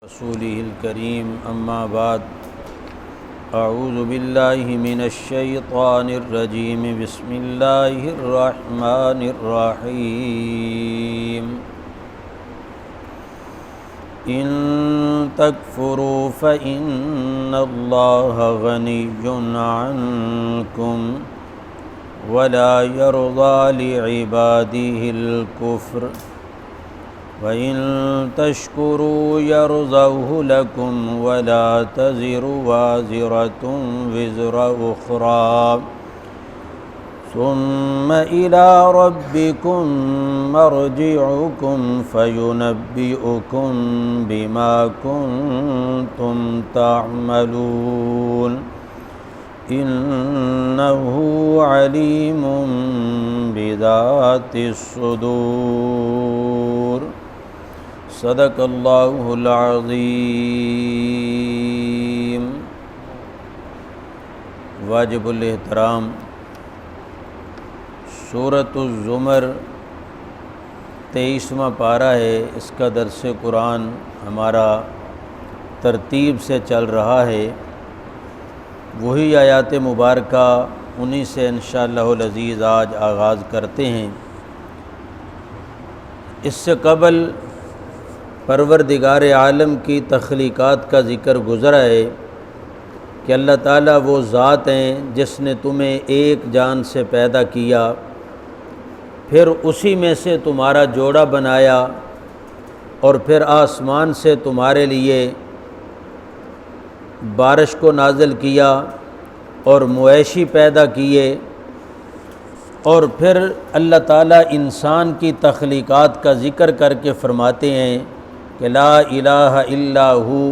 رسوله الكريم أما بعد أعوذ بالله من الشيطان الرجيم بسم الله الرحمن الرحيم إن تكفروا فإن الله غني عنكم ولا يرضى لعباده الكفر وَإِن تَشْكُرُوا يَرْضَهُ لَكُمْ وَلَا تَزِرُ وَازِرَةٌ وِزْرَ أُخْرَى ثُمَّ إِلَى رَبِّكُمْ مَرْجِعُكُمْ فَيُنَبِّئُكُم بِمَا كُنتُمْ تَعْمَلُونَ إِنَّهُ عَلِيمٌ بِذَاتِ الصُّدُورِ صدق اللہ العظیم۔ واجب الاحترام سورۃ الزمر 23واں پارہ ہے، اس کا درس قرآن ہمارا ترتیب سے چل رہا ہے۔ وہی آیات مبارکہ انہی سے انشاءاللہ العزیز آج آغاز کرتے ہیں۔ اس سے قبل پروردگار عالم کی تخلیقات کا ذکر گزرا ہے کہ اللہ تعالیٰ وہ ذات ہیں جس نے تمہیں ایک جان سے پیدا کیا، پھر اسی میں سے تمہارا جوڑا بنایا، اور پھر آسمان سے تمہارے لیے بارش کو نازل کیا اور مویشی پیدا کیے، اور پھر اللہ تعالیٰ انسان کی تخلیقات کا ذکر کر کے فرماتے ہیں کہ لا الہ الا ہو،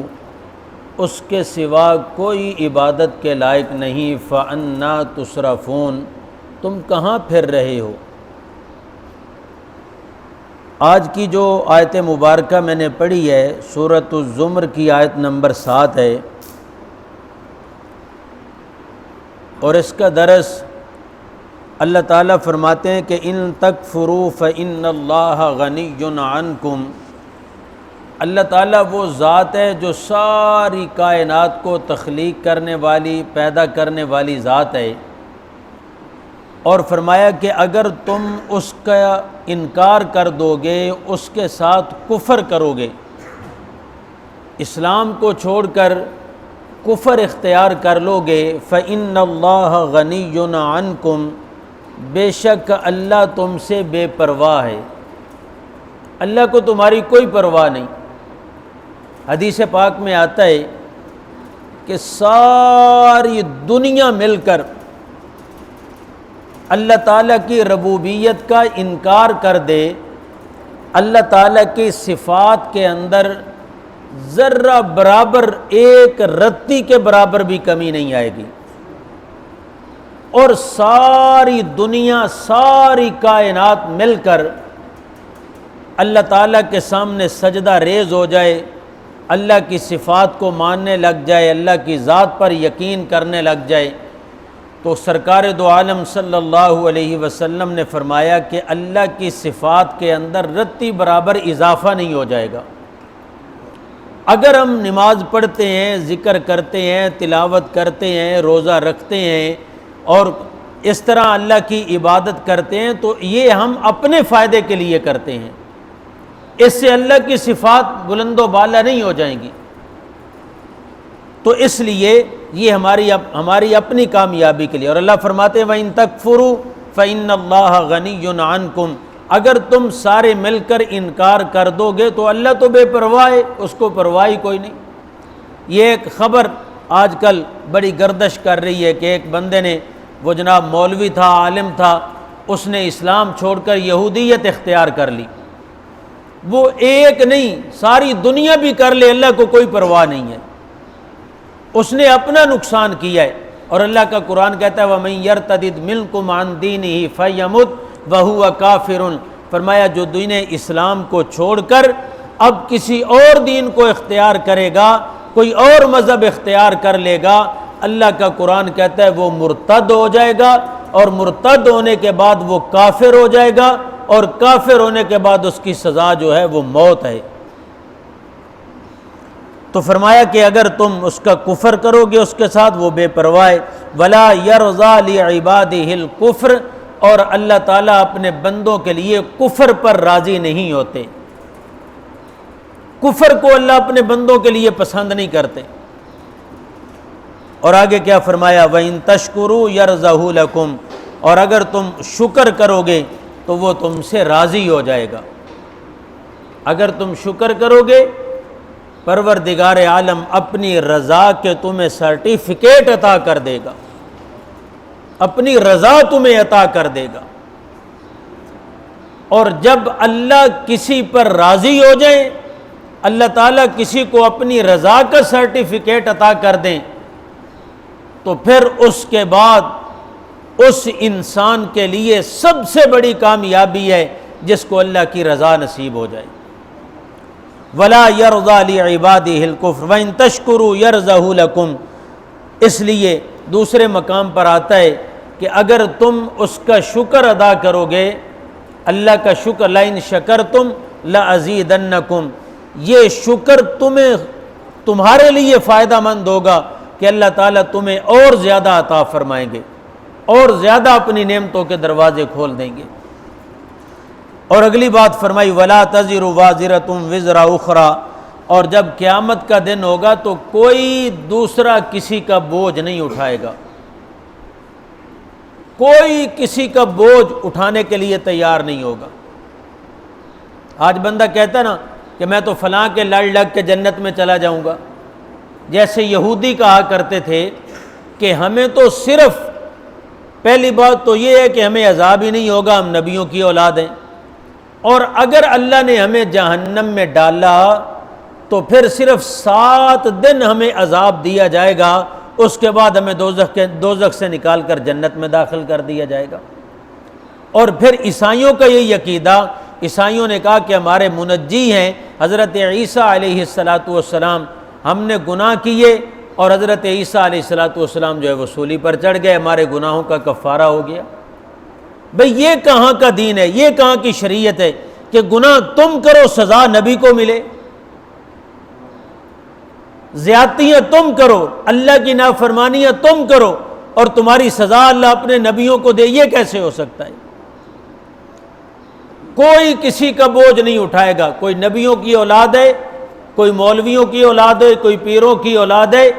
اس کے سوا کوئی عبادت کے لائق نہیں، فَأَنَّا تُصْرَفُونَ، تم کہاں پھر رہے ہو۔ آج کی جو آیت مبارکہ میں نے پڑھی ہے سورۃ الزمر کی آیت نمبر 7 ہے، اور اس کا درس اللہ تعالیٰ فرماتے ہیں کہ ان تکفروا فإن اللہ غنی عنکم، اللہ تعالیٰ وہ ذات ہے جو ساری کائنات کو تخلیق کرنے والی، پیدا کرنے والی ذات ہے، اور فرمایا کہ اگر تم اس کا انکار کر دو گے، اس کے ساتھ کفر کرو گے، اسلام کو چھوڑ کر کفر اختیار کر لو گے، فإن اللہ غنی عنکم، بے شک اللہ تم سے بے پرواہ ہے، اللہ کو تمہاری کوئی پرواہ نہیں۔ حدیث پاک میں آتا ہے کہ ساری دنیا مل کر اللہ تعالیٰ کی ربوبیت کا انکار کر دے، اللہ تعالیٰ کی صفات کے اندر ذرہ برابر، ایک رتی کے برابر بھی کمی نہیں آئے گی، اور ساری دنیا، ساری کائنات مل کر اللہ تعالیٰ کے سامنے سجدہ ریز ہو جائے، اللہ کی صفات کو ماننے لگ جائے، اللہ کی ذات پر یقین کرنے لگ جائے، تو سرکار دو عالم صلی اللہ علیہ وسلم نے فرمایا کہ اللہ کی صفات کے اندر رتی برابر اضافہ نہیں ہو جائے گا۔ اگر ہم نماز پڑھتے ہیں، ذکر کرتے ہیں، تلاوت کرتے ہیں، روزہ رکھتے ہیں اور اس طرح اللہ کی عبادت کرتے ہیں، تو یہ ہم اپنے فائدے کے لیے کرتے ہیں، اس سے اللہ کی صفات بلند و بالا نہیں ہو جائیں گی۔ تو اس لیے یہ ہماری اپنی کامیابی کے لیے، اور اللہ فرماتے ہیں وَإِن تَكْفُرُوا فَإِنَّ اللَّهَ غَنِيٌّ عَنْكُمْ، اگر تم سارے مل کر انکار کر دو گے تو اللہ تو بے پرواہ ہے، اس کو پرواہ ہی کوئی نہیں۔ یہ ایک خبر آج کل بڑی گردش کر رہی ہے کہ ایک بندے نے، وہ جناب مولوی تھا، عالم تھا، اس نے اسلام چھوڑ کر یہودیت اختیار کر لی۔ وہ ایک نہیں، ساری دنیا بھی کر لے، اللہ کو کوئی پرواہ نہیں ہے، اس نے اپنا نقصان کیا ہے۔ اور اللہ کا قرآن کہتا ہے وَمَن يَرْتَدِدْ مِنْكُمْ عَنْ دِينِهِ فَيَمُتْ وَهُوَ كَافِرٌ، فرمایا جو دین اسلام کو چھوڑ کر اب کسی اور دین کو اختیار کرے گا، کوئی اور مذہب اختیار کر لے گا، اللہ کا قرآن کہتا ہے وہ مرتد ہو جائے گا، اور مرتد ہونے کے بعد وہ کافر ہو جائے گا، اور کافر ہونے کے بعد اس کی سزا جو ہے وہ موت ہے۔ تو فرمایا کہ اگر تم اس کا کفر کرو گے اس کے ساتھ، وہ بے پرواہ ہے، ولا یرضی لعبادہ الکفر، اور اللہ تعالیٰ اپنے بندوں کے لیے کفر پر راضی نہیں ہوتے، کفر کو اللہ اپنے بندوں کے لیے پسند نہیں کرتے۔ اور آگے کیا فرمایا، وَإِن تَشْكُرُوا يَرْضَهُ لَكُمْ، اور اگر تم شکر کرو گے تو وہ تم سے راضی ہو جائے گا۔ اگر تم شکر کرو گے پروردگار عالم اپنی رضا کے تمہیں سرٹیفکیٹ عطا کر دے گا، اپنی رضا تمہیں عطا کر دے گا۔ اور جب اللہ کسی پر راضی ہو جائے، اللہ تعالیٰ کسی کو اپنی رضا کا سرٹیفکیٹ عطا کر دیں، تو پھر اس کے بعد اس انسان کے لیے سب سے بڑی کامیابی ہے جس کو اللہ کی رضا نصیب ہو جائے۔ وَلَا يَرْضَى لِعِبَادِهِ الْكُفْرَ وَإِن تَشْكُرُوا يَرْضَهُ لَكُمْ، اس لیے دوسرے مقام پر آتا ہے کہ اگر تم اس کا شکر ادا کرو گے، اللہ کا شکر، لَئِن شَكَرْتُمْ لَأَزِيدَنَّكُمْ، یہ شکر تمہارے لیے فائدہ مند ہوگا کہ اللہ تعالیٰ تمہیں اور زیادہ عطا فرمائیں گے، اور زیادہ اپنی نعمتوں کے دروازے کھول دیں گے۔ اور اگلی بات فرمائی، وَلَا تَزِرُ وَازِرَةٌ وِزْرَ أُخْرَىٰ، اور جب قیامت کا دن ہوگا تو کوئی دوسرا کسی کا بوجھ نہیں اٹھائے گا، کوئی کسی کا بوجھ اٹھانے کے لیے تیار نہیں ہوگا۔ آج بندہ کہتا ہے نا کہ میں تو فلاں کے لڑ لگ کے جنت میں چلا جاؤں گا، جیسے یہودی کہا کرتے تھے کہ ہمیں تو صرف پہلی بات تو یہ ہے کہ ہمیں عذاب ہی نہیں ہوگا، ہم نبیوں کی اولاد ہیں، اور اگر اللہ نے ہمیں جہنم میں ڈالا تو پھر صرف 7 دن ہمیں عذاب دیا جائے گا، اس کے بعد ہمیں دوزخ سے نکال کر جنت میں داخل کر دیا جائے گا۔ اور پھر عیسائیوں کا یہ عقیدہ، عیسائیوں نے کہا کہ ہمارے منجی ہیں حضرت عیسیٰ علیہ السلام، ہم نے گناہ کیے اور حضرت عیسیٰ علیہ السلام جو ہے وہ صلیب پر چڑھ گئے، ہمارے گناہوں کا کفارہ ہو گیا۔ بھئی یہ کہاں کا دین ہے، یہ کہاں کی شریعت ہے کہ گناہ تم کرو سزا نبی کو ملے، زیادتیاں تم کرو، اللہ کی نافرمانیاں تم کرو اور تمہاری سزا اللہ اپنے نبیوں کو دے، یہ کیسے ہو سکتا ہے؟ کوئی کسی کا بوجھ نہیں اٹھائے گا، کوئی نبیوں کی اولاد ہے، کوئی مولویوں کی اولاد ہے، کوئی پیروں کی اولاد ہے،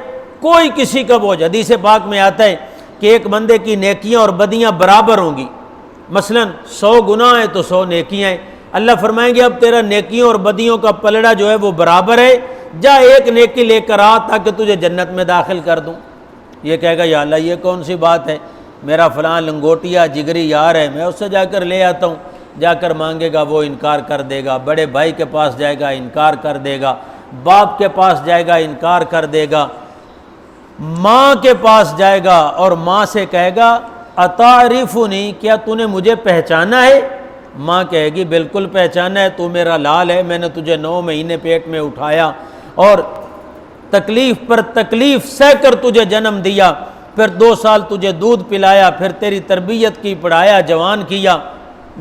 کوئی کسی کا بوجھ۔ حدیث پاک میں آتا ہے کہ ایک بندے کی نیکیاں اور بدیاں برابر ہوں گی، مثلا 100 گناہ ہیں تو 100 نیکیاں ہیں، اللہ فرمائیں گے اب تیرا نیکیوں اور بدیوں کا پلڑا جو ہے وہ برابر ہے، جا ایک نیکی لے کر آ تاکہ تجھے جنت میں داخل کر دوں۔ یہ کہے گا یا اللہ یہ کون سی بات ہے، میرا فلاں لنگوٹیا جگری یار ہے، میں اس سے جا کر لے آتا ہوں، جا کر مانگے گا وہ انکار کر دے گا، بڑے بھائی کے پاس جائے گا انکار کر دے گا، باپ کے پاس جائے گا انکار کر دے گا، ماں کے پاس جائے گا اور ماں سے کہے گا اتعرفنی، کیا تو نے مجھے پہچانا ہے؟ ماں کہے گی بالکل پہچانا ہے، تو میرا لال ہے، میں نے تجھے 9 مہینے پیٹ میں اٹھایا اور تکلیف پر تکلیف سہ کر تجھے جنم دیا، پھر 2 سال تجھے دودھ پلایا، پھر تیری تربیت کی، پڑھایا، جوان کیا،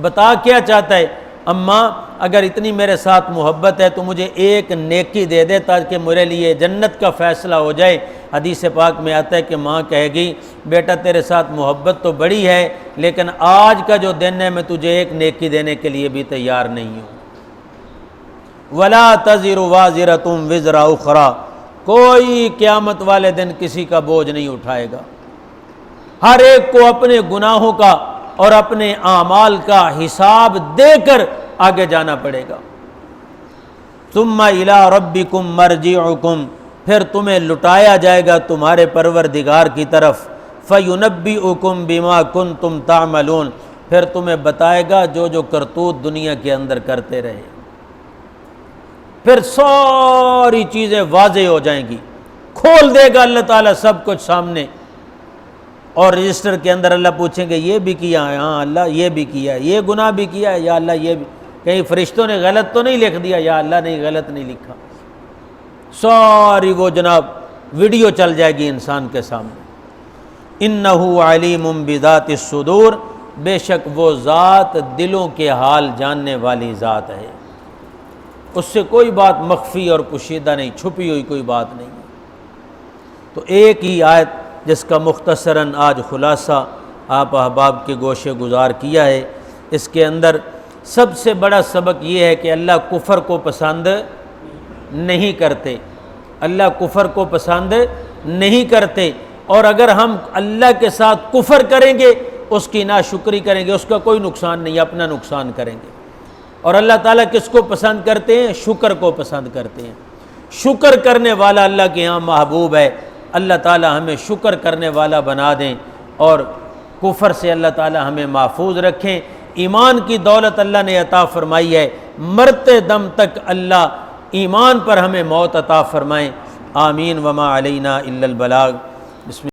بتا کیا چاہتا ہے؟ اماں اگر اتنی میرے ساتھ محبت ہے تو مجھے ایک نیکی دے دے تاکہ میرے لیے جنت کا فیصلہ ہو جائے۔ حدیث پاک میں آتا ہے کہ ماں کہے گی بیٹا تیرے ساتھ محبت تو بڑی ہے لیکن آج کا جو دن ہے میں تجھے ایک نیکی دینے کے لیے بھی تیار نہیں ہوں۔ وَلَا تَزِرُ وَازِرَةٌ وِزْرَ أُخْرَىٰ، کوئی قیامت والے دن کسی کا بوجھ نہیں اٹھائے گا، ہر ایک کو اپنے گناہوں کا اور اپنے اعمال کا حساب دے کر آگے جانا پڑے گا۔ ثُمَّ إِلَىٰ رَبِّكُمْ مَرْجِعُكُمْ، پھر تمہیں لٹایا جائے گا تمہارے پروردگار کی طرف، فَيُنَبِّئُكُمْ بِمَا كُنْتُمْ تَعْمَلُونَ، پھر تمہیں بتائے گا جو جو کرتوت دنیا کے اندر کرتے رہے، پھر ساری چیزیں واضح ہو جائیں گی، کھول دے گا اللہ تعالیٰ سب کچھ سامنے، اور رجسٹر کے اندر اللہ پوچھیں گے یہ بھی کیا ہے؟ ہاں اللہ یہ بھی کیا ہے، یہ گناہ بھی کیا ہے یا اللہ یہ بھی، کہیں فرشتوں نے غلط تو نہیں لکھ دیا؟ یا اللہ نے غلط نہیں لکھا، ساری وہ جناب ویڈیو چل جائے گی انسان کے سامنے۔ انہ علیم بذات الصدور، بے شک وہ ذات دلوں کے حال جاننے والی ذات ہے۔ اس سے کوئی بات مخفی اور پوشیدہ نہیں، چھپی ہوئی کوئی بات نہیں ہے۔ تو ایک ہی آیت جس کا مختصراً آج خلاصہ آپ احباب کے گوشے گزار کیا ہے، اس کے اندر سب سے بڑا سبق یہ ہے کہ اللہ کفر کو پسند نہیں کرتے، اللہ کفر کو پسند نہیں کرتے، اور اگر ہم اللہ کے ساتھ کفر کریں گے، اس کی ناشکری کریں گے، اس کا کوئی نقصان نہیں، اپنا نقصان کریں گے۔ اور اللہ تعالیٰ کس کو پسند کرتے ہیں؟ شکر کو پسند کرتے ہیں۔ شکر کرنے والا اللہ کے ہاں محبوب ہے۔ اللہ تعالیٰ ہمیں شکر کرنے والا بنا دیں، اور کفر سے اللہ تعالیٰ ہمیں محفوظ رکھیں۔ ایمان کی دولت اللہ نے عطا فرمائی ہے، مرتے دم تک اللہ ایمان پر ہمیں موت عطا فرمائیں۔ آمین۔ وما علینا الا البلاغ۔ بسم